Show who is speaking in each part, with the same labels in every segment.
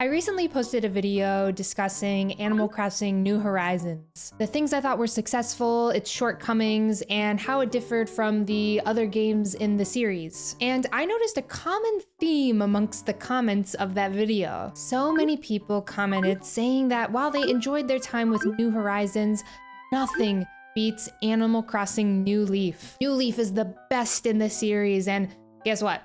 Speaker 1: I recently posted a video discussing Animal Crossing New Horizons, the things I thought were successful, its shortcomings, and how it differed from the other games in the series. And I noticed a common theme amongst the comments of that video. So many people commented saying that while they enjoyed their time with New Horizons, nothing beats Animal Crossing New Leaf. New Leaf is the best in the series, and guess what?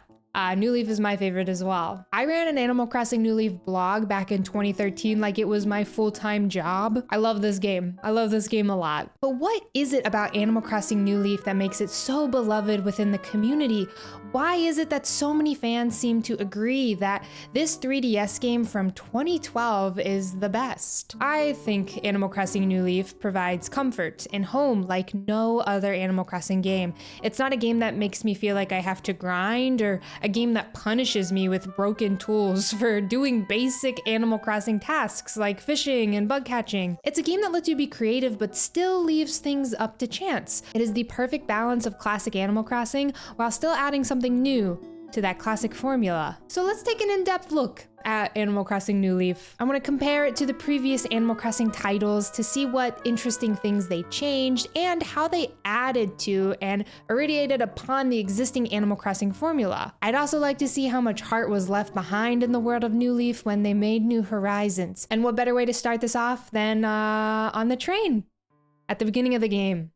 Speaker 1: New Leaf is my favorite as well. I ran an Animal Crossing New Leaf blog back in 2013 like it was my full-time job. I love this game. I love this game a lot. But what is it about Animal Crossing New Leaf that makes it so beloved within the community? Why is it that so many fans seem to agree that this 3DS game from 2012 is the best? I think Animal Crossing New Leaf provides comfort and home like no other Animal Crossing game. It's not a game that makes me feel like I have to grind or a game that punishes me with broken tools for doing basic Animal Crossing tasks like fishing and bug catching. It's a game that lets you be creative but still leaves things up to chance. It is the perfect balance of classic Animal Crossing while still adding something new to that classic formula. So let's take an in-depth look at Animal Crossing New Leaf. I want to compare it to the previous Animal Crossing titles to see what interesting things they changed and how they added to and irradiated upon the existing Animal Crossing formula. I'd also like to see how much heart was left behind in the world of New Leaf when they made New Horizons. And what better way to start this off than on the train at the beginning of the game.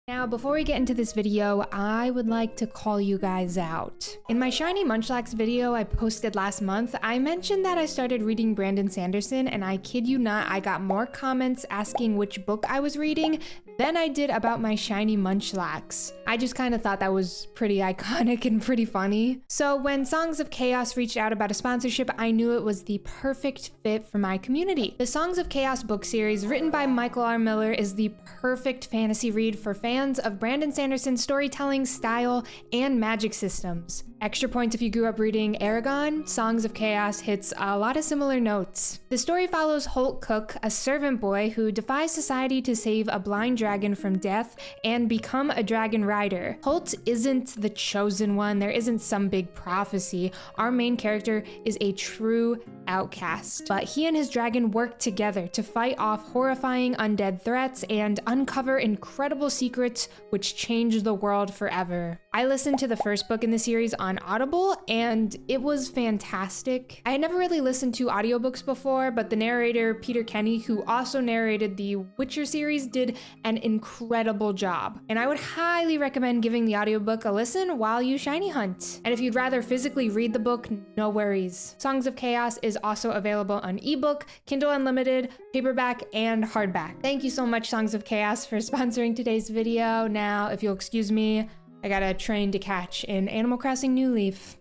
Speaker 1: Now, before we get into this video, I would like to call you guys out. In my Shiny Munchlax video I posted last month, I mentioned that I started reading Brandon Sanderson, and I kid you not, I got more comments asking which book I was reading than I did about my Shiny Munchlax. I just kind of thought that was pretty iconic and pretty funny. So when Songs of Chaos reached out about a sponsorship, I knew it was the perfect fit for my community. The Songs of Chaos book series, written by Michael R. Miller, is the perfect fantasy read for fans of Brandon Sanderson's storytelling style and magic systems. Extra points if you grew up reading Aragon, Songs of Chaos hits a lot of similar notes. The story follows Holt Cook, a servant boy who defies society to save a blind dragon from death and become a dragon rider. Holt isn't the chosen one, there isn't some big prophecy. Our main character is a true outcast, but he and his dragon work together to fight off horrifying undead threats and uncover incredible secrets which change the world forever. I listened to the first book in the series on Audible, and it was fantastic. I had never really listened to audiobooks before, but the narrator, Peter Kenny, who also narrated the Witcher series, did an incredible job. And I would highly recommend giving the audiobook a listen while you shiny hunt. And if you'd rather physically read the book, no worries. Songs of Chaos is also available on ebook, Kindle Unlimited, paperback, and hardback. Thank you so much, Songs of Chaos, for sponsoring today's video. Now, if you'll excuse me, I got a train to catch in Animal Crossing New Leaf.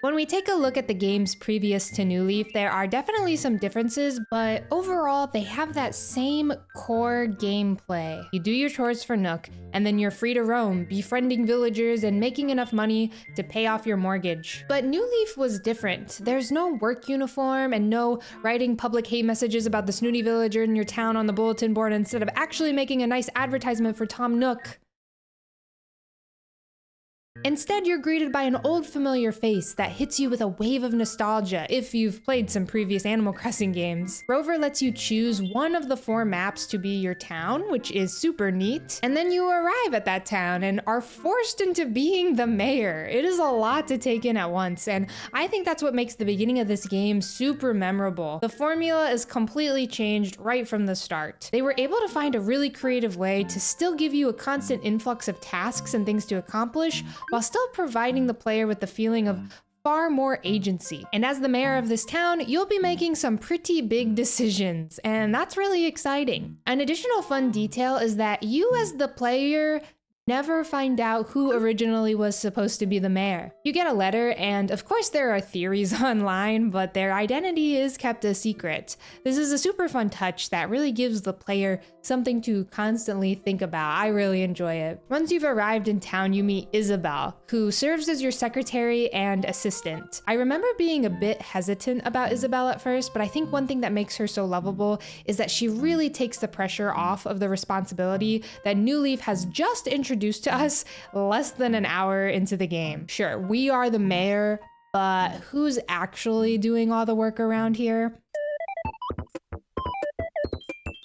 Speaker 1: When we take a look at the games previous to New Leaf, there are definitely some differences, but overall they have that same core gameplay. You do your chores for Nook, and then you're free to roam, befriending villagers and making enough money to pay off your mortgage. But New Leaf was different. There's no work uniform and no writing public hate messages about the snooty villager in your town on the bulletin board instead of actually making a nice advertisement for Tom Nook. Instead, you're greeted by an old familiar face that hits you with a wave of nostalgia if you've played some previous Animal Crossing games. Rover lets you choose one of the 4 maps to be your town, which is super neat, and then you arrive at that town and are forced into being the mayor. It is a lot to take in at once, and I think that's what makes the beginning of this game super memorable. The formula is completely changed right from the start. They were able to find a really creative way to still give you a constant influx of tasks and things to accomplish, while still providing the player with the feeling of far more agency. And as the mayor of this town, you'll be making some pretty big decisions, and that's really exciting. An additional fun detail is that you as the player never find out who originally was supposed to be the mayor. You get a letter, and of course there are theories online, but their identity is kept a secret. This is a super fun touch that really gives the player something to constantly think about. I really enjoy it. Once you've arrived in town, you meet Isabel, who serves as your secretary and assistant. I remember being a bit hesitant about Isabel at first, but I think one thing that makes her so lovable is that she really takes the pressure off of the responsibility that New Leaf has just introduced to us less than an hour into the game. Sure, we are the mayor, but who's actually doing all the work around here?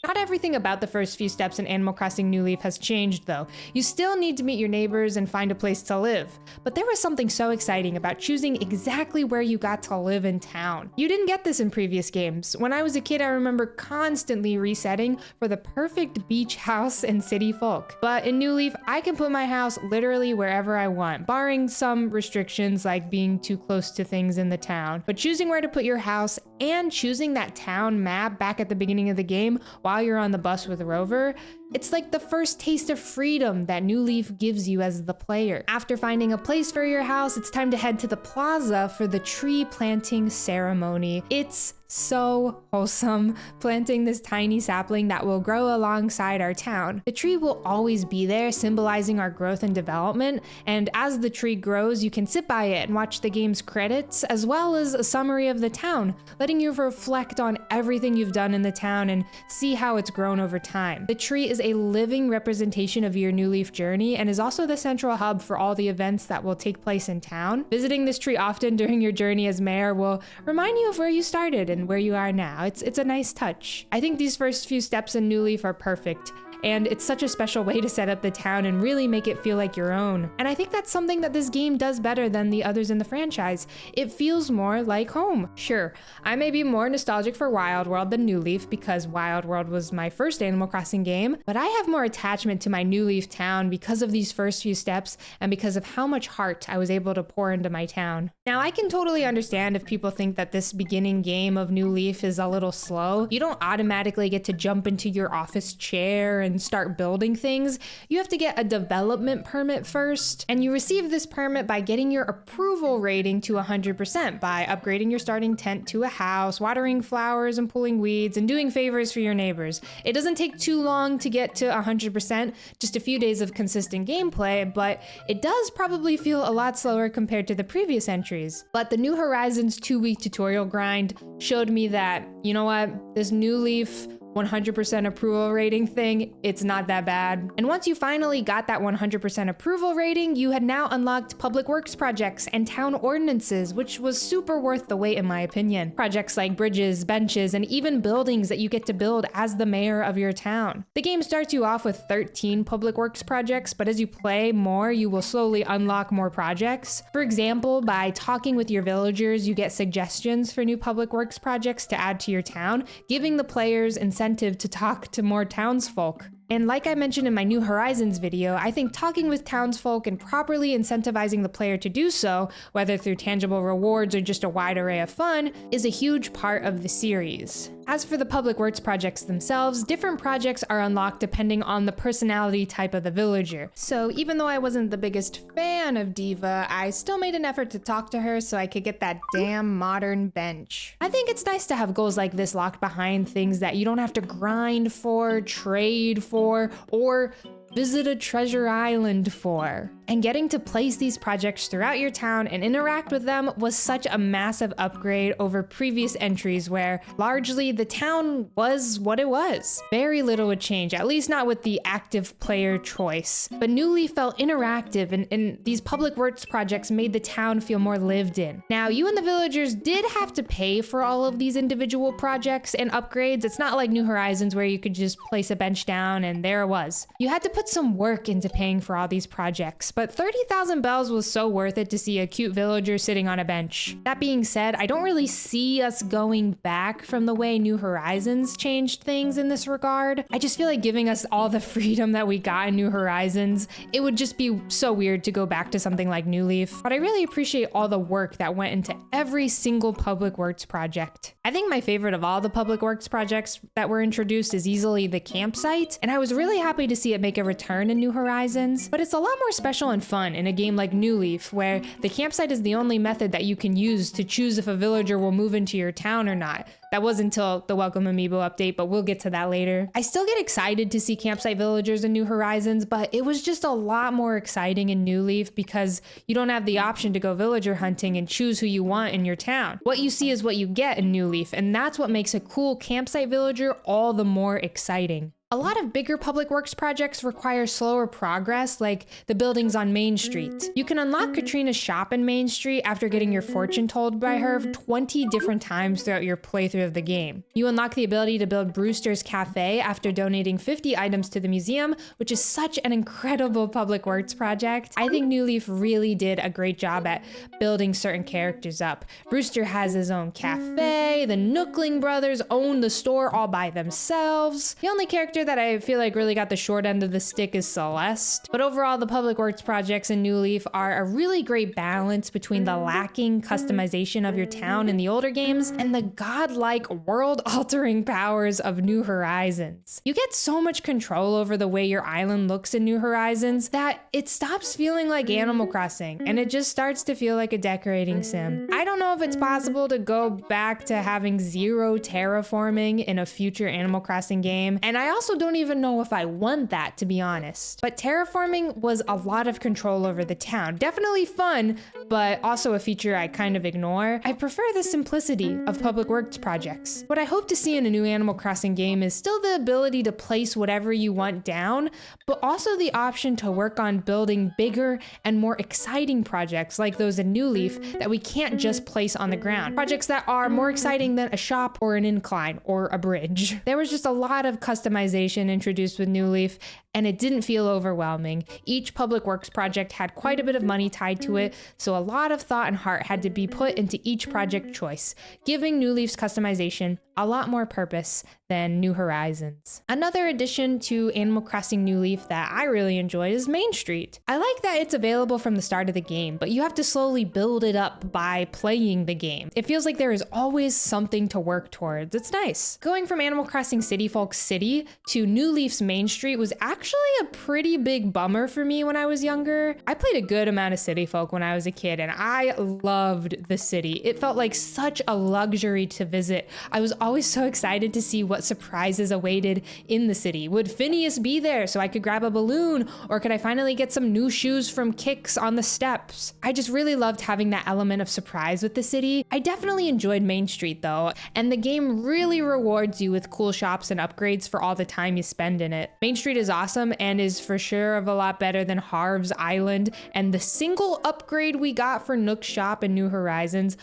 Speaker 1: Not everything about the first few steps in Animal Crossing New Leaf has changed though. You still need to meet your neighbors and find a place to live. But there was something so exciting about choosing exactly where you got to live in town. You didn't get this in previous games. When I was a kid, I remember constantly resetting for the perfect beach house and city folk. But in New Leaf, I can put my house literally wherever I want, barring some restrictions like being too close to things in the town. But choosing where to put your house and choosing that town map back at the beginning of the game while you're on the bus with Rover, it's like the first taste of freedom that New Leaf gives you as the player. After finding a place for your house, it's time to head to the plaza for the tree planting ceremony. It's so wholesome, planting this tiny sapling that will grow alongside our town. The tree will always be there, symbolizing our growth and development, and as the tree grows, you can sit by it and watch the game's credits, as well as a summary of the town, letting you reflect on everything you've done in the town and see how it's grown over time. The tree is a living representation of your New Leaf journey and is also the central hub for all the events that will take place in town. Visiting this tree often during your journey as mayor will remind you of where you started and where you are now. It's a nice touch. I think these first few steps in New Leaf are perfect. And it's such a special way to set up the town and really make it feel like your own. And I think that's something that this game does better than the others in the franchise. It feels more like home. Sure, I may be more nostalgic for Wild World than New Leaf because Wild World was my first Animal Crossing game, but I have more attachment to my New Leaf town because of these first few steps and because of how much heart I was able to pour into my town. Now, I can totally understand if people think that this beginning game of New Leaf is a little slow. You don't automatically get to jump into your office chair and start building things. You have to get a development permit first, and you receive this permit by getting your approval rating to 100% by upgrading your starting tent to a house, watering flowers and pulling weeds, and doing favors for your neighbors. It doesn't take too long to get to 100%, just a few days of consistent gameplay, but it does probably feel a lot slower compared to the previous entries. But the New Horizons 2-week tutorial grind showed me that, you know what, this New Leaf 100% approval rating thing, it's not that bad. And once you finally got that 100% approval rating, you had now unlocked public works projects and town ordinances, which was super worth the wait in my opinion. Projects like bridges, benches, and even buildings that you get to build as the mayor of your town. The game starts you off with 13 public works projects, but as you play more, you will slowly unlock more projects. For example, by talking with your villagers, you get suggestions for new public works projects to add to your town, giving the players incentive to talk to more townsfolk. And like I mentioned in my New Horizons video, I think talking with townsfolk and properly incentivizing the player to do so, whether through tangible rewards or just a wide array of fun, is a huge part of the series. As for the public works projects themselves, different projects are unlocked depending on the personality type of the villager. So even though I wasn't the biggest fan of Diva, I still made an effort to talk to her so I could get that damn modern bench. I think it's nice to have goals like this locked behind things that you don't have to grind for, trade for, or visit a treasure island for. And getting to place these projects throughout your town and interact with them was such a massive upgrade over previous entries where largely the town was what it was. Very little would change, at least not with the active player choice. But New Leaf felt interactive and these public works projects made the town feel more lived in. Now, you and the villagers did have to pay for all of these individual projects and upgrades. It's not like New Horizons where you could just place a bench down and there it was. You had to put some work into paying for all these projects, but 30,000 bells was so worth it to see a cute villager sitting on a bench. That being said, I don't really see us going back from the way New Horizons changed things in this regard. I just feel like giving us all the freedom that we got in New Horizons, it would just be so weird to go back to something like New Leaf. But I really appreciate all the work that went into every single public works project. I think my favorite of all the public works projects that were introduced is easily the campsite, and I was really happy to see it make a return in New Horizons. But it's a lot more special and fun in a game like New Leaf, where the campsite is the only method that you can use to choose if a villager will move into your town or not. That was until the Welcome Amiibo update, but we'll get to that later. I still get excited to see campsite villagers in New Horizons, but it was just a lot more exciting in New Leaf because you don't have the option to go villager hunting and choose who you want in your town. What you see is what you get in New Leaf, and that's what makes a cool campsite villager all the more exciting. A lot of bigger public works projects require slower progress, like the buildings on Main Street. You can unlock Katrina's shop in Main Street after getting your fortune told by her 20 different times throughout your playthrough of the game. You unlock the ability to build Brewster's Cafe after donating 50 items to the museum, which is such an incredible public works project. I think New Leaf really did a great job at building certain characters up. Brewster has his own cafe, the Nookling brothers own the store all by themselves. The only character that I feel like really got the short end of the stick is Celeste. But overall, the public works projects in New Leaf are a really great balance between the lacking customization of your town in the older games and the godlike world-altering powers of New Horizons. You get so much control over the way your island looks in New Horizons that it stops feeling like Animal Crossing and it just starts to feel like a decorating sim. I don't know if it's possible to go back to having zero terraforming in a future Animal Crossing game, and I also don't even know if I want that, to be honest. But terraforming was a lot of control over the town. Definitely fun, but also a feature I kind of ignore. I prefer the simplicity of public works projects. What I hope to see in a new Animal Crossing game is still the ability to place whatever you want down, but also the option to work on building bigger and more exciting projects like those in New Leaf that we can't just place on the ground. Projects that are more exciting than a shop or an incline or a bridge. There was just a lot of customization introduced with New Leaf, and it didn't feel overwhelming. Each public works project had quite a bit of money tied to it, so a lot of thought and heart had to be put into each project choice, giving New Leaf's customization a lot more purpose than New Horizons. Another addition to Animal Crossing New Leaf that I really enjoy is Main Street. I like that it's available from the start of the game, but you have to slowly build it up by playing the game. It feels like there is always something to work towards. It's nice. Going from Animal Crossing City Folk City to New Leaf's Main Street was actually a pretty big bummer for me when I was younger. I played a good amount of City Folk when I was a kid, and I loved the city. It felt like such a luxury to visit. I was always so excited to see what surprises awaited in the city. Would Phineas be there so I could grab a balloon, or could I finally get some new shoes from Kix on the steps? I just really loved having that element of surprise with the city. I definitely enjoyed Main Street though, and the game really rewards you with cool shops and upgrades for all the time you spend in it. Main Street is awesome and is for sure of a lot better than Harv's Island, and the single upgrade we got for Nook's shop in New Horizons,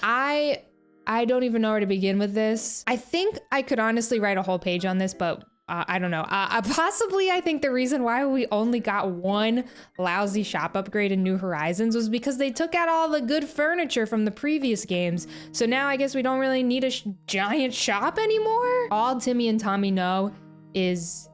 Speaker 1: I don't even know where to begin with this. I think I could honestly write a whole page on this, but I don't know. Possibly I think the reason why we only got one lousy shop upgrade in New Horizons was because they took out all the good furniture from the previous games. So now I guess we don't really need a giant shop anymore. All Timmy and Tommy know is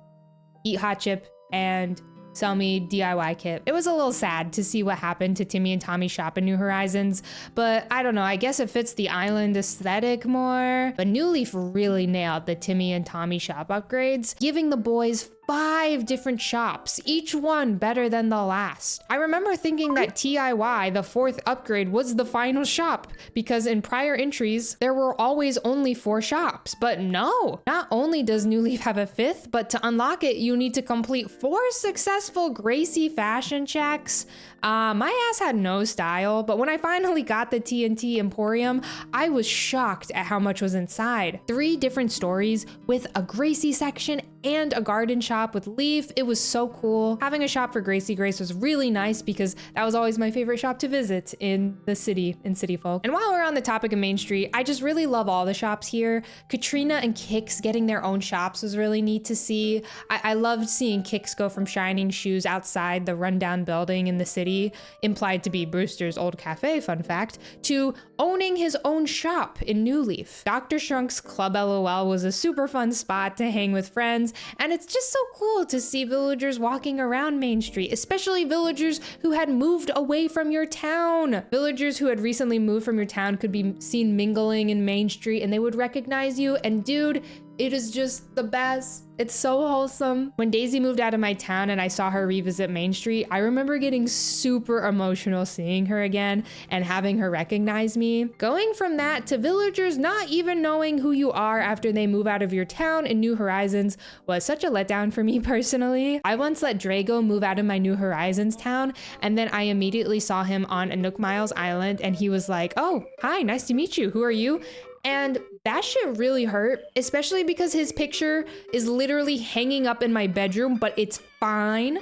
Speaker 1: eat hot chip and sell me DIY kit. It was a little sad to see what happened to Timmy and Tommy's shop in New Horizons, but I don't know, I guess it fits the island aesthetic more. But New Leaf really nailed the Timmy and Tommy shop upgrades, giving the boys 5 different shops, each one better than the last. I remember thinking that TIY, the 4th upgrade, was the final shop, because in prior entries, there were always only 4 shops. But no, not only does New Leaf have a 5th, but to unlock it, you need to complete 4 successful Gracie fashion checks. My ass had no style, but when I finally got the TNT Emporium, I was shocked at how much was inside. 3 different stories with a Gracie section and a garden shop with Leaf. It was so cool. Having a shop for Gracie Grace was really nice because that was always my favorite shop to visit in the city, in City Folk. And while we're on the topic of Main Street, I just really love all the shops here. Katrina and Kix getting their own shops was really neat to see. I loved seeing Kix go from shining shoes outside the rundown building in the city, implied to be Brewster's old cafe, fun fact, to owning his own shop in New Leaf. Dr. Shrunk's Club LOL was a super fun spot to hang with friends, and it's just so cool to see villagers walking around Main Street, especially villagers who had moved away from your town. Villagers who had recently moved from your town could be seen mingling in Main Street and they would recognize you, and dude, it is just the best. It's so wholesome. When Daisy moved out of my town and I saw her revisit Main Street, I remember getting super emotional seeing her again and having her recognize me. Going from that to villagers not even knowing who you are after they move out of your town in New Horizons was such a letdown for me personally. I once let Drago move out of my New Horizons town, and then I immediately saw him on Anouk Miles Island and he was like, "Oh, hi, nice to meet you. Who are you?" And that shit really hurt, especially because his picture is literally hanging up in my bedroom, but it's fine.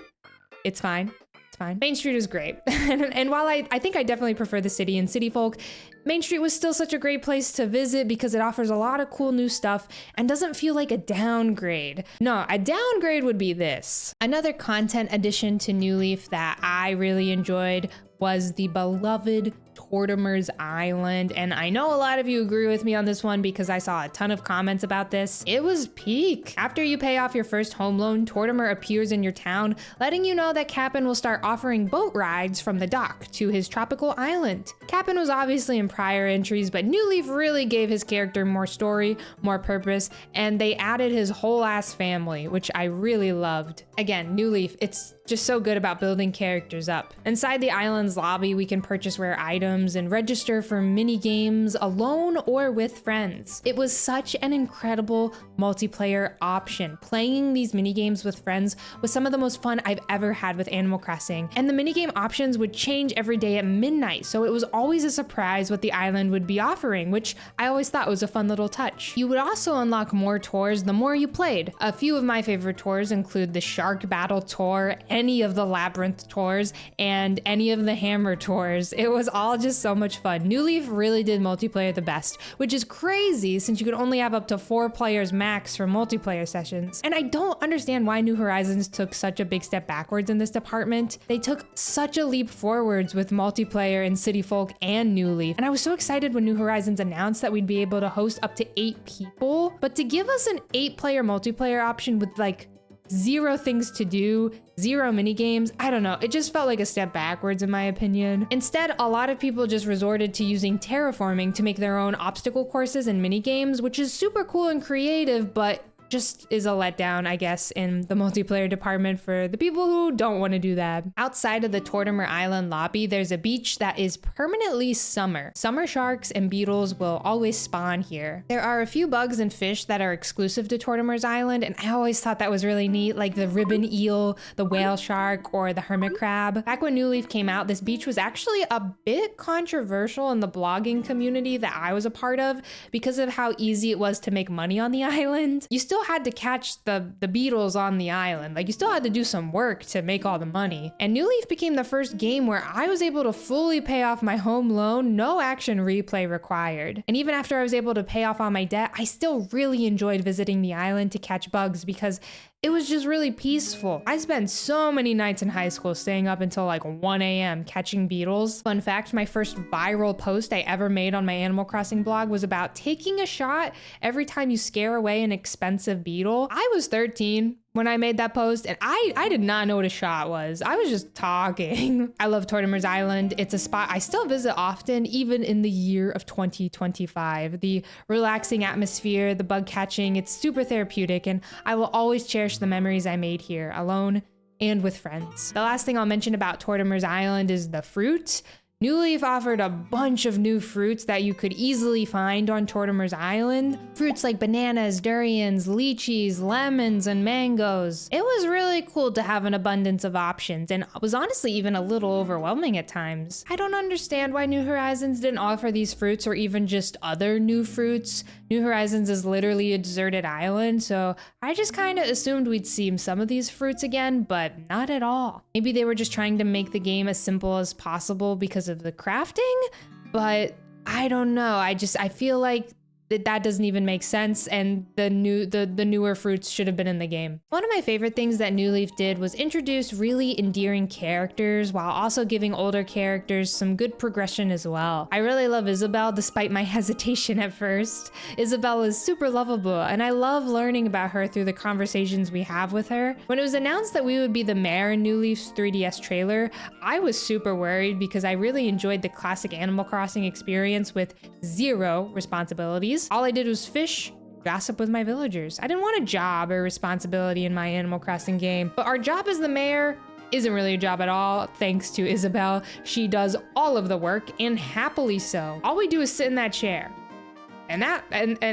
Speaker 1: It's fine. It's fine. Main Street is great. And while I think I definitely prefer the city and City Folk, Main Street was still such a great place to visit because it offers a lot of cool new stuff and doesn't feel like a downgrade. No, a downgrade would be this. Another content addition to New Leaf that I really enjoyed was the beloved Tortimer's Island, and I know a lot of you agree with me on this one because I saw a ton of comments about this. It was peak. After you pay off your first home loan, Tortimer appears in your town, letting you know that Cap'n will start offering boat rides from the dock to his tropical island. Cap'n was obviously in prior entries, but New Leaf really gave his character more story, more purpose, and they added his whole ass family, which I really loved. Again, New Leaf, it's just so good about building characters up. Inside the island's lobby, we can purchase rare items and register for mini games alone or with friends. It was such an incredible multiplayer option. Playing these mini games with friends was some of the most fun I've ever had with Animal Crossing, and the minigame options would change every day at midnight, so it was always a surprise what the island would be offering, which I always thought was a fun little touch. You would also unlock more tours the more you played. A few of my favorite tours include the Shark Battle Tour, any of the Labyrinth tours, and any of the Hammer tours. It was all just so much fun. New Leaf really did multiplayer the best, which is crazy since you could only have up to 4 players max for multiplayer sessions. And I don't understand why New Horizons took such a big step backwards in this department. They took such a leap forwards with multiplayer in City Folk and New Leaf. And I was so excited when New Horizons announced that we'd be able to host up to 8 people, but to give us an 8-player multiplayer option with like 0 things to do, 0 mini games, I don't know, it just felt like a step backwards in my opinion. Instead, a lot of people just resorted to using terraforming to make their own obstacle courses and mini games, which is super cool and creative, but just is a letdown, I guess, in the multiplayer department for the people who don't want to do that. Outside of the Tortimer Island lobby, there's a beach that is permanently summer. Summer sharks and beetles will always spawn here. There are a few bugs and fish that are exclusive to Tortimer's Island, and I always thought that was really neat, like the ribbon eel, the whale shark, or the hermit crab. Back when New Leaf came out, this beach was actually a bit controversial in the blogging community that I was a part of because of how easy it was to make money on the island. You still had to catch the beetles on the island. Like, you still had to do some work to make all the money. And New Leaf became the first game where I was able to fully pay off my home loan, no action replay required. And even after I was able to pay off all my debt, I still really enjoyed visiting the island to catch bugs because it was just really peaceful. I spent so many nights in high school staying up until like 1 a.m. catching beetles. Fun fact, my first viral post I ever made on my Animal Crossing blog was about taking a shot every time you scare away an expensive beetle. I was 13 when I made that post, and I did not know what a shot was. I was just talking. I love Tortimer's Island. It's a spot I still visit often, even in the year of 2025. The relaxing atmosphere, the bug catching, it's super therapeutic, and I will always cherish the memories I made here, alone and with friends. The last thing I'll mention about Tortimer's Island is the fruit. New Leaf offered a bunch of new fruits that you could easily find on Tortimer's Island. Fruits like bananas, durians, lychees, lemons, and mangoes. It was really cool to have an abundance of options, and was honestly even a little overwhelming at times. I don't understand why New Horizons didn't offer these fruits or even just other new fruits. New Horizons is literally a deserted island, so I just kind of assumed we'd see some of these fruits again, but not at all. Maybe they were just trying to make the game as simple as possible because of the crafting, but I don't know. I feel like that doesn't even make sense, and the newer fruits should have been in the game. One of my favorite things that New Leaf did was introduce really endearing characters while also giving older characters some good progression as well. I really love Isabelle despite my hesitation at first. Isabelle is super lovable, and I love learning about her through the conversations we have with her. When it was announced that we would be the mayor in New Leaf's 3DS trailer, I was super worried because I really enjoyed the classic Animal Crossing experience with 0 responsibilities. All I did was fish, gossip with my villagers. I didn't want a job or responsibility in my Animal Crossing game, but our job as the mayor isn't really a job at all, thanks to Isabelle. She does all of the work, and happily so. All we do is sit in that chair. And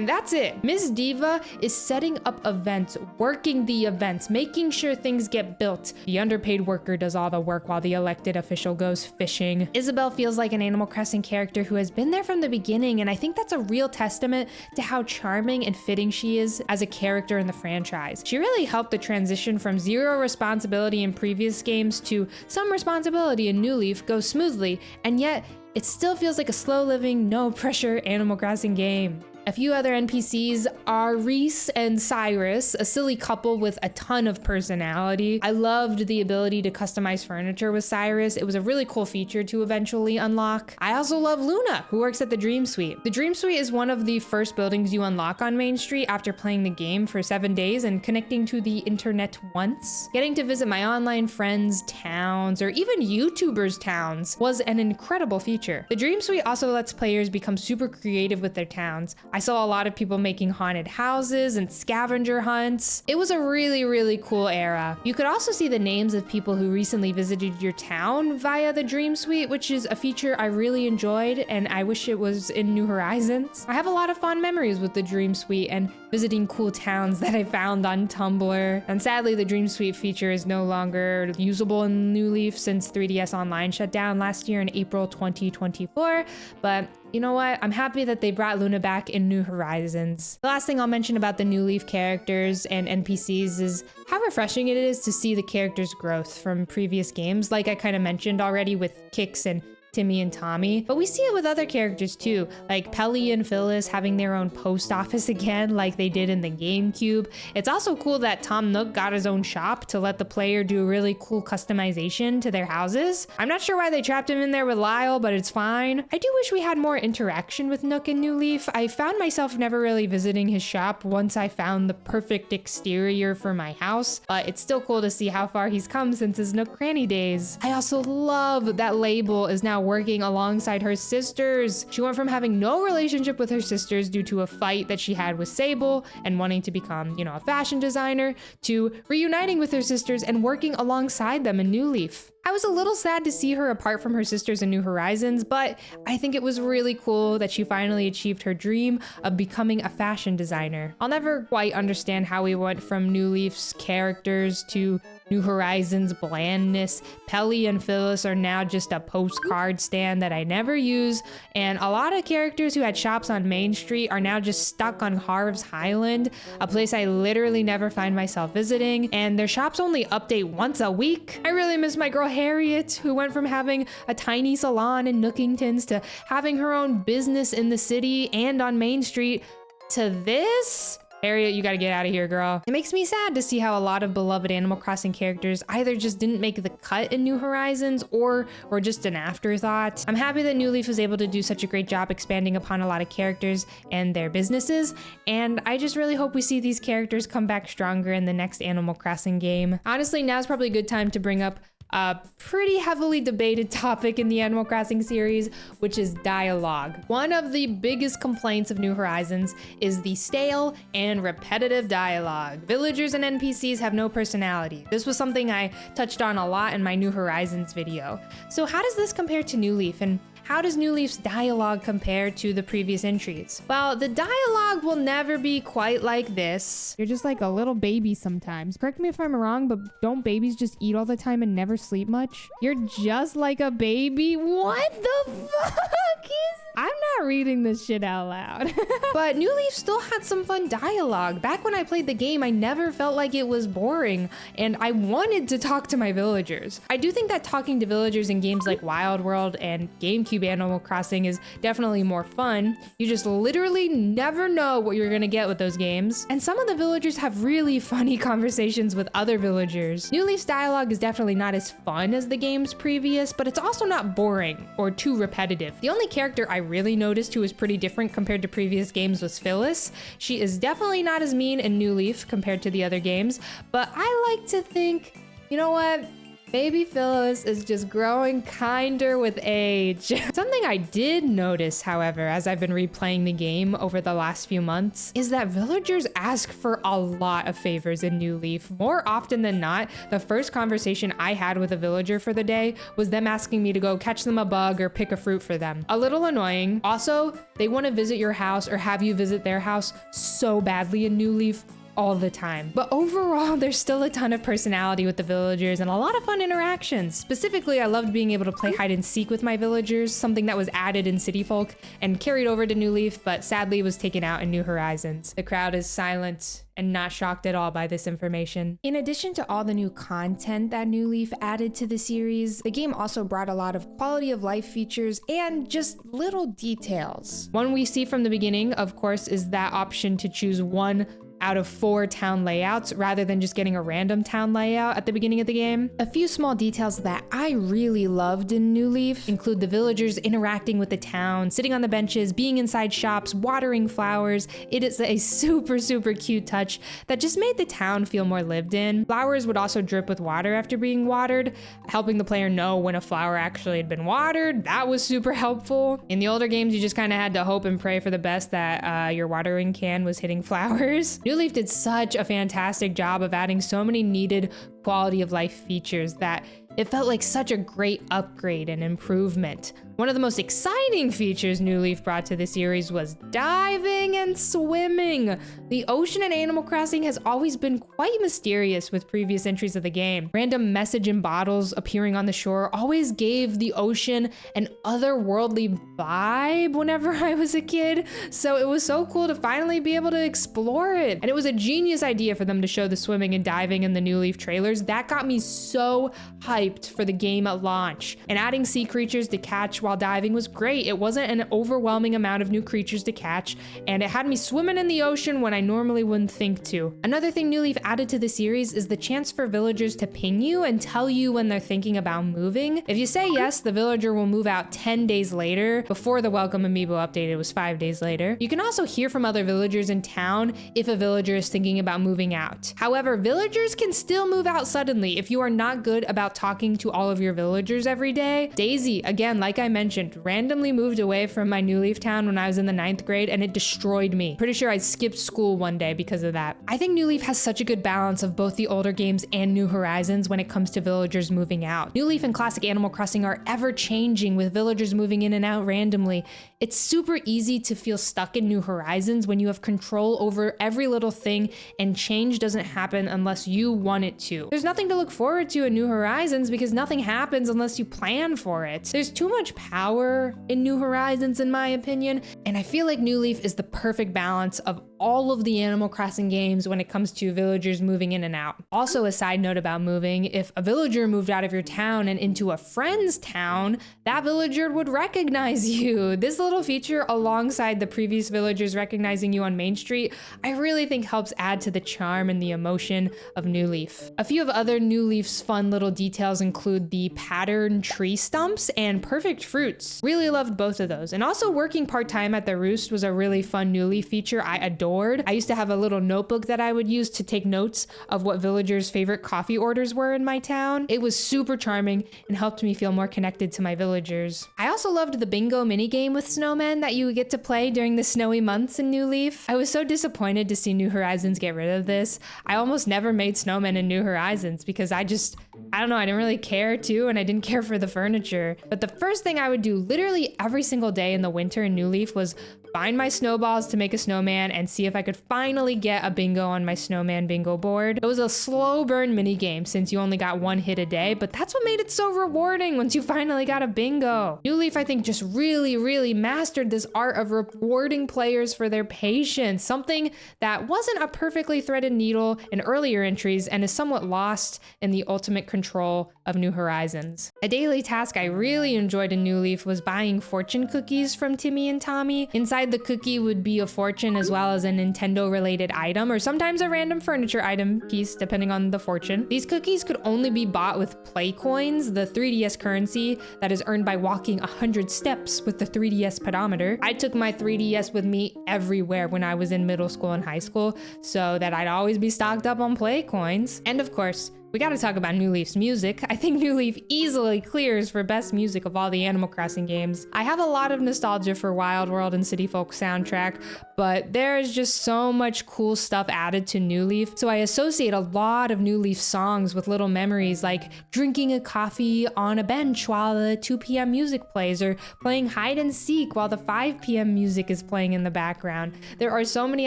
Speaker 1: that's it. Miss Diva is setting up events, working the events, making sure things get built. The underpaid worker does all the work while the elected official goes fishing. Isabelle feels like an Animal Crossing character who has been there from the beginning, and I think that's a real testament to how charming and fitting she is as a character in the franchise. She really helped the transition from 0 responsibility in previous games to some responsibility in New Leaf go smoothly, and yet it still feels like a slow-living, no-pressure Animal Crossing game. A few other NPCs are Reese and Cyrus, a silly couple with a ton of personality. I loved the ability to customize furniture with Cyrus. It was a really cool feature to eventually unlock. I also love Luna, who works at the Dream Suite. The Dream Suite is one of the first buildings you unlock on Main Street after playing the game for 7 days and connecting to the internet once. Getting to visit my online friends' towns, or even YouTubers' towns, was an incredible feature. The Dream Suite also lets players become super creative with their towns. I saw a lot of people making haunted houses and scavenger hunts. It was a really, really cool era. You could also see the names of people who recently visited your town via the Dream Suite, which is a feature I really enjoyed, and I wish it was in New Horizons. I have a lot of fond memories with the Dream Suite and visiting cool towns that I found on Tumblr. And sadly, the Dream Suite feature is no longer usable in New Leaf since 3DS Online shut down last year in April 2024, but you know what? I'm happy that they brought Luna back in New Horizons. The last thing I'll mention about the New Leaf characters and NPCs is how refreshing it is to see the characters' growth from previous games, like I kind of mentioned already with Kix and Timmy and Tommy, but we see it with other characters too, like Pelly and Phyllis having their own post office again like they did in the GameCube. It's also cool that Tom Nook got his own shop to let the player do really cool customization to their houses. I'm not sure why they trapped him in there with Lyle, but it's fine. I do wish we had more interaction with Nook in New Leaf. I found myself never really visiting his shop once I found the perfect exterior for my house, but it's still cool to see how far he's come since his Nook Cranny days. I also love that Label is now working alongside her sisters. She went from having no relationship with her sisters due to a fight that she had with Sable and wanting to become, a fashion designer, to reuniting with her sisters and working alongside them in New Leaf. I was a little sad to see her apart from her sisters in New Horizons, but I think it was really cool that she finally achieved her dream of becoming a fashion designer. I'll never quite understand how we went from New Leaf's characters to New Horizons blandness. Pelly and Phyllis are now just a postcard stand that I never use, and a lot of characters who had shops on Main Street are now just stuck on Harv's Highland, a place I literally never find myself visiting, and their shops only update once a week. I really miss my girl Harriet, who went from having a tiny salon in Nookingtons to having her own business in the city and on Main Street to this. Harriet, you gotta get out of here, girl. It makes me sad to see how a lot of beloved Animal Crossing characters either just didn't make the cut in New Horizons or were just an afterthought. I'm happy that New Leaf was able to do such a great job expanding upon a lot of characters and their businesses, and I just really hope we see these characters come back stronger in the next Animal Crossing game. Honestly, now's probably a good time to bring up a pretty heavily debated topic in the Animal Crossing series, which is dialogue. One of the biggest complaints of New Horizons is the stale and repetitive dialogue. Villagers and NPCs have no personality. This was something I touched on a lot in my New Horizons video. So how does this compare to New Leaf, and how does New Leaf's dialogue compare to the previous entries? Well, the dialogue will never be quite like this.
Speaker 2: You're just like a little baby sometimes. Correct me if I'm wrong, but don't babies just eat all the time and never sleep much? You're just like a baby? What the fuck is... I'm not reading this shit out loud.
Speaker 1: But New Leaf still had some fun dialogue. Back when I played the game, I never felt like it was boring, and I wanted to talk to my villagers. I do think that talking to villagers in games like Wild World and GameCube Animal Crossing is definitely more fun. You just literally never know what you're gonna get with those games. And some of the villagers have really funny conversations with other villagers. New Leaf's dialogue is definitely not as fun as the games previous, but it's also not boring or too repetitive. The only character I really noticed who was pretty different compared to previous games was Phyllis. She is definitely not as mean in New Leaf compared to the other games, but I like to think, you know what? Baby Phyllis is just growing kinder with age. Something I did notice, however, as I've been replaying the game over the last few months, is that villagers ask for a lot of favors in New Leaf. More often than not, the first conversation I had with a villager for the day was them asking me to go catch them a bug or pick a fruit for them. A little annoying. Also, they want to visit your house or have you visit their house so badly in New Leaf all the time. But overall, there's still a ton of personality with the villagers and a lot of fun interactions. Specifically, I loved being able to play hide and seek with my villagers, something that was added in City Folk and carried over to New Leaf, but sadly was taken out in New Horizons. The crowd is silent and not shocked at all by this information. In addition to all the new content that New Leaf added to the series, the game also brought a lot of quality of life features and just little details. One we see from the beginning, of course, is that option to choose one out of 4 town layouts rather than just getting a random town layout at the beginning of the game. A few small details that I really loved in New Leaf include the villagers interacting with the town, sitting on the benches, being inside shops, watering flowers. It is a super cute touch that just made the town feel more lived in. Flowers would also drip with water after being watered, helping the player know when a flower actually had been watered. That was super helpful. In the older games, you just kind of had to hope and pray for the best that your watering can was hitting flowers. New Leaf did such a fantastic job of adding so many needed quality of life features that it felt like such a great upgrade and improvement. One of the most exciting features New Leaf brought to the series was diving and swimming. The ocean in Animal Crossing has always been quite mysterious with previous entries of the game. Random message in bottles appearing on the shore always gave the ocean an otherworldly vibe whenever I was a kid, so it was so cool to finally be able to explore it. And it was a genius idea for them to show the swimming and diving in the New Leaf trailers. That got me so hyped for the game at launch. And adding sea creatures to catch while diving was great. It wasn't an overwhelming amount of new creatures to catch, and it had me swimming in the ocean when I normally wouldn't think to. Another thing New Leaf added to the series is the chance for villagers to ping you and tell you when they're thinking about moving. If you say yes, the villager will move out 10 days later. Before the Welcome Amiibo update, it was 5 days later. You can also hear from other villagers in town if a villager is thinking about moving out. However, villagers can still move out suddenly if you are not good about talking to all of your villagers every day. Daisy, again, like I mentioned, randomly moved away from my New Leaf town when I was in the 9th grade, and it destroyed me. Pretty sure I skipped school one day because of that. I think New Leaf has such a good balance of both the older games and New Horizons when it comes to villagers moving out. New Leaf and classic Animal Crossing are ever changing with villagers moving in and out randomly. It's super easy to feel stuck in New Horizons when you have control over every little thing and change doesn't happen unless you want it to. There's nothing to look forward to in New Horizons because nothing happens unless you plan for it. There's too much power in New Horizons in my opinion, and I feel like New Leaf is the perfect balance of all of the Animal Crossing games when it comes to villagers moving in and out. Also, a side note about moving, if a villager moved out of your town and into a friend's town, that villager would recognize you. This little feature, alongside the previous villagers recognizing you on Main Street, I really think helps add to the charm and the emotion of New Leaf. A few of other New Leaf's fun little details include the pattern tree stumps and perfect fruits. Really loved both of those. And also working part-time at the Roost was a really fun New Leaf feature I adored adored. I used to have a little notebook that I would use to take notes of what villagers' favorite coffee orders were in my town. It was super charming and helped me feel more connected to my villagers. I also loved the bingo minigame with snowmen that you would get to play during the snowy months in New Leaf. I was so disappointed to see New Horizons get rid of this. I almost never made snowmen in New Horizons because I don't know, I didn't really care to, and I didn't care for the furniture. But the first thing I would do literally every single day in the winter in New Leaf was find my snowballs to make a snowman and see if I could finally get a bingo on my snowman bingo board. It was a slow burn mini game since you only got one hit a day, but that's what made it so rewarding once you finally got a bingo. New Leaf, I think, just really mastered this art of rewarding players for their patience, something that wasn't a perfectly threaded needle in earlier entries and is somewhat lost in the ultimate control of New Horizons. A daily task I really enjoyed in New Leaf was buying fortune cookies from Timmy and Tommy. Inside the cookie would be a fortune as well as a Nintendo related item, or sometimes a random furniture item piece depending on the fortune. These cookies could only be bought with play coins, the 3DS currency that is earned by walking 100 steps with the 3DS pedometer. I took my 3DS with me everywhere when I was in middle school and high school so that I'd always be stocked up on play coins. And of course, we gotta talk about New Leaf's music. I think New Leaf easily clears for best music of all the Animal Crossing games. I have a lot of nostalgia for Wild World and City Folk soundtrack, but there is just so much cool stuff added to New Leaf, so I associate a lot of New Leaf songs with little memories like drinking a coffee on a bench while the 2 p.m. music plays, or playing hide and seek while the 5 p.m. music is playing in the background. There are so many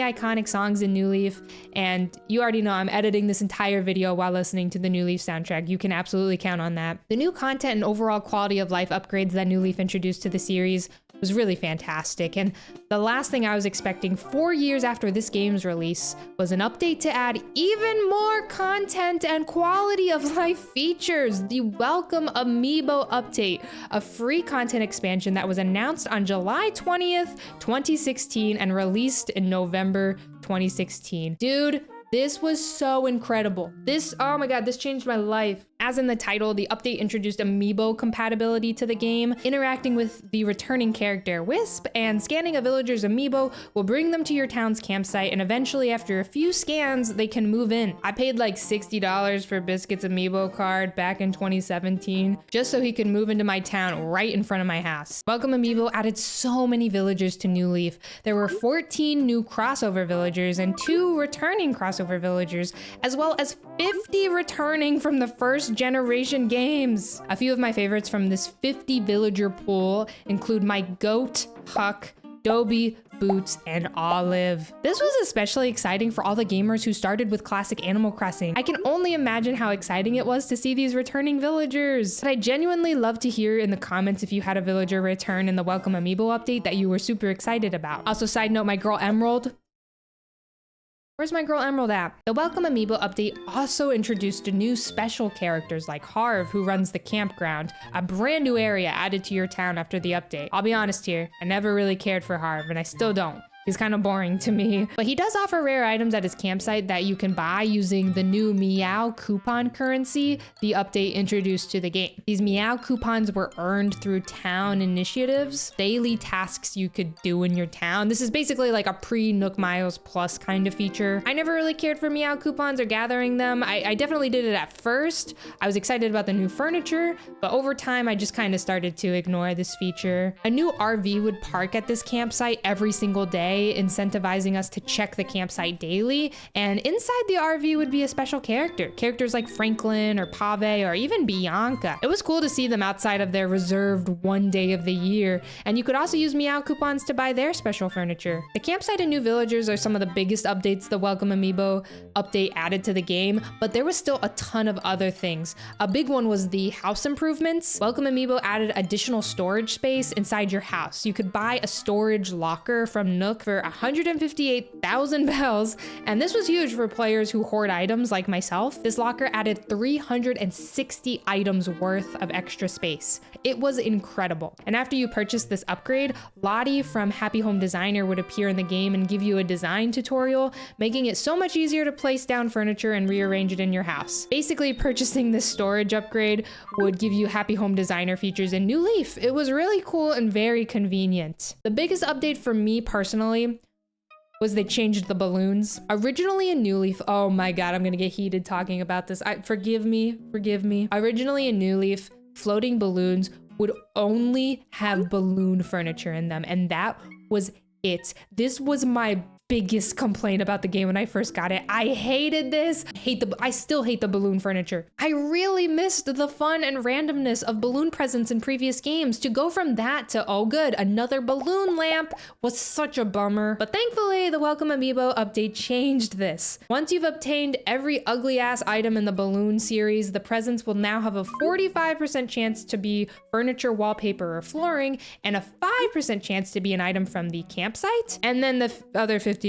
Speaker 1: iconic songs in New Leaf, and you already know I'm editing this entire video while listening to the New Leaf soundtrack. You can absolutely count on that. The new content and overall quality of life upgrades that New Leaf introduced to the series was really fantastic, and the last thing I was expecting 4 years after this game's release was an update to add even more content and quality of life features. The Welcome Amiibo update, a free content expansion that was announced on July 20th, 2016 and released in November 2016. Dude, this was so incredible. Oh my god, this changed my life. As in the title, the update introduced amiibo compatibility to the game. Interacting with the returning character Wisp and scanning a villager's amiibo will bring them to your town's campsite, and eventually after a few scans, they can move in. I paid like $60 for Biscuit's amiibo card back in 2017, just so he could move into my town right in front of my house. Welcome Amiibo added so many villagers to New Leaf. There were 14 new crossover villagers and 2 returning crossover villagers, as well as 50 returning from the first generation games. A few of my favorites from this 50 villager pool include my goat, Huck, Dobie, Boots, and Olive. This was especially exciting for all the gamers who started with classic Animal Crossing. I can only imagine how exciting it was to see these returning villagers. But I genuinely love to hear in the comments if you had a villager return in the Welcome Amiibo update that you were super excited about. Also, side note, my girl Emerald. Where's my girl Emerald at? The Welcome Amiibo update also introduced new special characters like Harv, who runs the campground, a brand new area added to your town after the update. I'll be honest here, I never really cared for Harv, and I still don't. He's kind of boring to me, but he does offer rare items at his campsite that you can buy using the new Meow coupon currency the update introduced to the game. These Meow coupons were earned through town initiatives, daily tasks you could do in your town. This is basically like a pre-Nook Miles Plus kind of feature. I never really cared for Meow coupons or gathering them. I definitely did it at first. I was excited about the new furniture, but over time I just kind of started to ignore this feature. A new RV would park at this campsite every single day, incentivizing us to check the campsite daily, and inside the RV would be a special characters like Franklin or Pave or even Bianca. It was cool to see them outside of their reserved one day of the year, and you could also use Meow coupons to buy their special furniture. The campsite and new villagers are some of the biggest updates the Welcome Amiibo update added to the game, but there was still a ton of other things. A big one was the house improvements. Welcome Amiibo added additional storage space inside your house. You could buy a storage locker from Nook for 158,000 bells, and this was huge for players who hoard items like myself. This locker added 360 items worth of extra space. It was incredible. And after you purchased this upgrade, Lottie from Happy Home Designer would appear in the game and give you a design tutorial, making it so much easier to place down furniture and rearrange it in your house. Basically, purchasing this storage upgrade would give you Happy Home Designer features in New Leaf. It was really cool and very convenient. The biggest update for me personally was they changed the balloons. Originally in New Leaf, oh my God, I'm gonna get heated talking about this. Forgive me. Originally in New Leaf, floating balloons would only have balloon furniture in them, and that was it. This was my biggest complaint about the game when I first got it. I hated this. I still hate the balloon furniture. I really missed the fun and randomness of balloon presents in previous games. To go from that to, oh good, another balloon lamp was such a bummer. But thankfully, the Welcome Amiibo update changed this. Once you've obtained every ugly ass item in the balloon series, the presents will now have a 45% chance to be furniture, wallpaper, or flooring, and a 5% chance to be an item from the campsite. And then the other 50%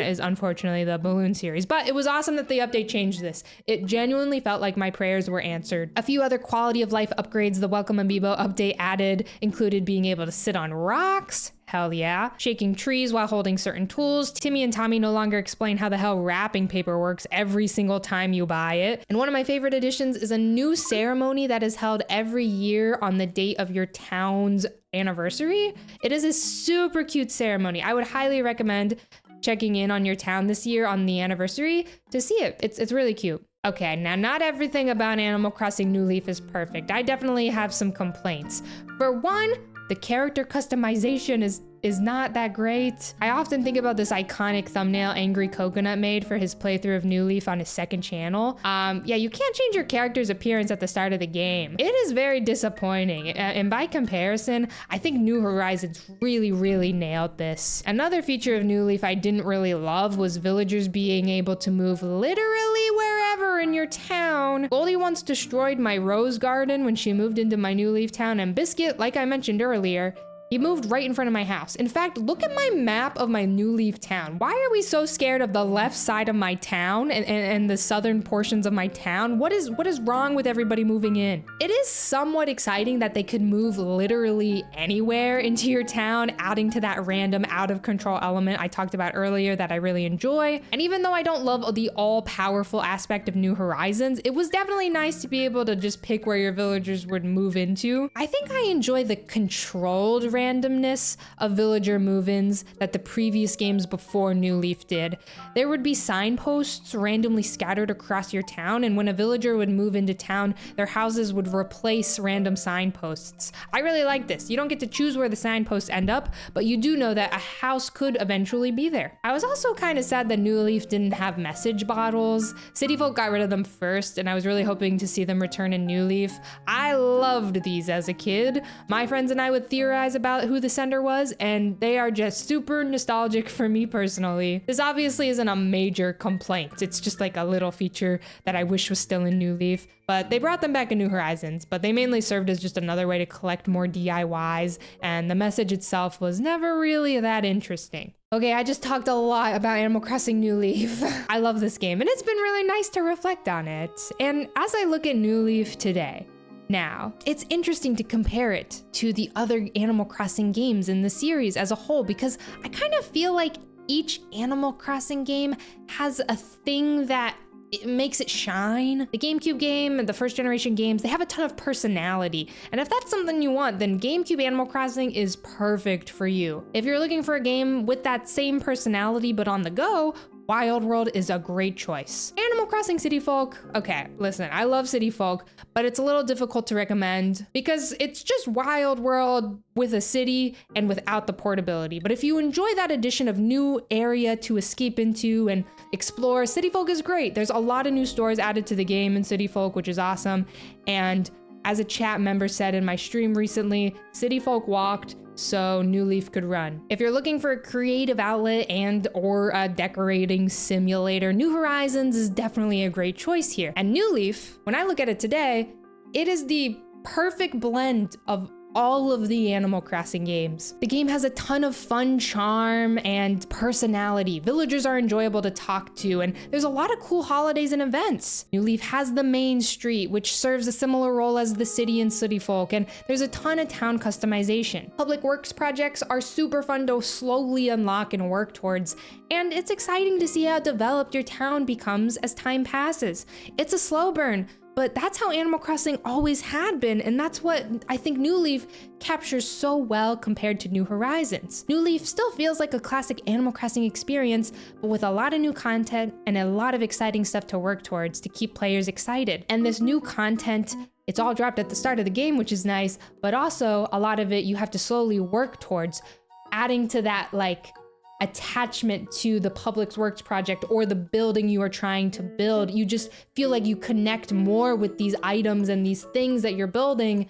Speaker 1: is unfortunately the balloon series. But it was awesome that the update changed this. It genuinely felt like my prayers were answered. A few other quality of life upgrades the Welcome Amiibo update added included being able to sit on rocks. Hell yeah. Shaking trees while holding certain tools. Timmy and Tommy no longer explain how the hell wrapping paper works every single time you buy it. And one of my favorite additions is a new ceremony that is held every year on the date of your town's anniversary. It is a super cute ceremony. I would highly recommend checking in on your town this year on the anniversary to see it. It's really cute. Okay, now not everything about Animal Crossing New Leaf is perfect. I definitely have some complaints. For one, the character customization is not that great. I often think about this iconic thumbnail Angry Coconut made for his playthrough of New Leaf on his second channel. Yeah, you can't change your character's appearance at the start of the game. It is very disappointing. And by comparison, I think New Horizons really nailed this. Another feature of New Leaf I didn't really love was villagers being able to move literally wherever in your town. Goldie once destroyed my rose garden when she moved into my New Leaf town, and Biscuit, like I mentioned earlier, he moved right in front of my house. In fact, look at my map of my New Leaf town. Why are we so scared of the left side of my town and the southern portions of my town? What is wrong with everybody moving in? It is somewhat exciting that they could move literally anywhere into your town, adding to that random out of control element I talked about earlier that I really enjoy. And even though I don't love the all-powerful aspect of New Horizons, it was definitely nice to be able to just pick where your villagers would move into. I think I enjoy the controlled randomness of villager move-ins that the previous games before New Leaf did. There would be signposts randomly scattered across your town, and when a villager would move into town, their houses would replace random signposts. I really like this. You don't get to choose where the signposts end up, but you do know that a house could eventually be there. I was also kind of sad that New Leaf didn't have message bottles. City Folk got rid of them first, and I was really hoping to see them return in New Leaf. I loved these as a kid. My friends and I would theorize about who the sender was, and they are just super nostalgic for me personally. This obviously isn't a major complaint. It's just like a little feature that I wish was still in New Leaf, but they brought them back in New Horizons, but they mainly served as just another way to collect more DIYs, and the message itself was never really that interesting. Okay, I just talked a lot about Animal Crossing New Leaf. I love this game, and it's been really nice to reflect on it. And as I look at New Leaf today, now, it's interesting to compare it to the other Animal Crossing games in the series as a whole, because I kind of feel like each Animal Crossing game has a thing that it makes it shine. The GameCube game and the first generation games, they have a ton of personality. And if that's something you want, then GameCube Animal Crossing is perfect for you. If you're looking for a game with that same personality but on the go, Wild World is a great choice. Animal Crossing City Folk, okay, listen, I love City Folk, but it's a little difficult to recommend because it's just Wild World with a city and without the portability. But if you enjoy that addition of new area to escape into and explore, City Folk is great. There's a lot of new stores added to the game in City Folk, which is awesome. And as a chat member said in my stream recently, City Folk walked so New Leaf could run. If you're looking for a creative outlet and or a decorating simulator, New Horizons is definitely a great choice here. And New Leaf, when I look at it today, it is the perfect blend of all of the Animal Crossing games. The game has a ton of fun charm and personality. Villagers are enjoyable to talk to, and there's a lot of cool holidays and events. New Leaf has the main street, which serves a similar role as the city in City Folk, and there's a ton of town customization. Public works projects are super fun to slowly unlock and work towards, and it's exciting to see how developed your town becomes as time passes. It's a slow burn, but that's how Animal Crossing always had been, and that's what I think New Leaf captures so well compared to New Horizons. New Leaf still feels like a classic Animal Crossing experience, but with a lot of new content and a lot of exciting stuff to work towards to keep players excited. And this new content, it's all dropped at the start of the game, which is nice, but also a lot of it you have to slowly work towards, adding to that like attachment to the public works project or the building you are trying to build. You just feel like you connect more with these items and these things that you're building,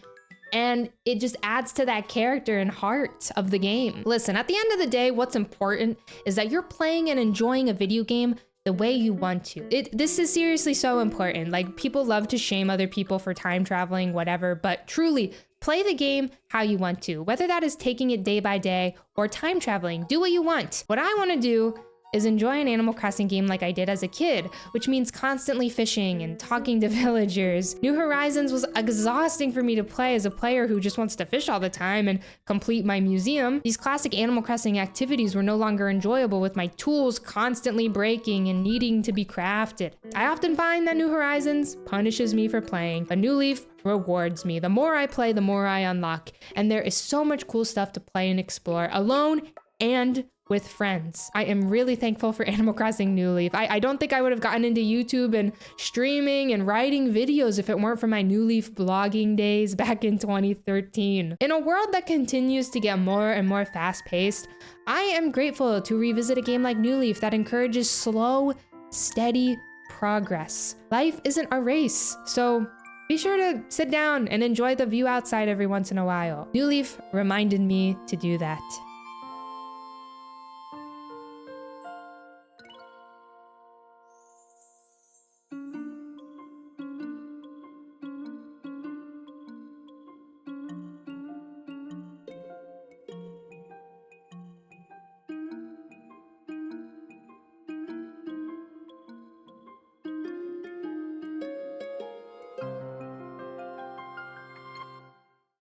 Speaker 1: and it just adds to that character and heart of the game. Listen, at the end of the day, what's important is that you're playing and enjoying a video game the way you want to. This is seriously so important. Like, people love to shame other people for time traveling, whatever, but truly, play the game how you want to, whether that is taking it day by day or time traveling. Do what you want. What I want to do is enjoy an Animal Crossing game like I did as a kid, which means constantly fishing and talking to villagers. New Horizons was exhausting for me to play as a player who just wants to fish all the time and complete my museum. These classic Animal Crossing activities were no longer enjoyable with my tools constantly breaking and needing to be crafted. I often find that New Horizons punishes me for playing, but New Leaf rewards me. The more I play, the more I unlock, and there is so much cool stuff to play and explore alone and with friends. I am really thankful for Animal Crossing New Leaf. I don't think I would have gotten into YouTube and streaming and writing videos if it weren't for my New Leaf blogging days back in 2013. In a world that continues to get more and more fast-paced, I am grateful to revisit a game like New Leaf that encourages slow, steady progress. Life isn't a race, so be sure to sit down and enjoy the view outside every once in a while. New Leaf reminded me to do that.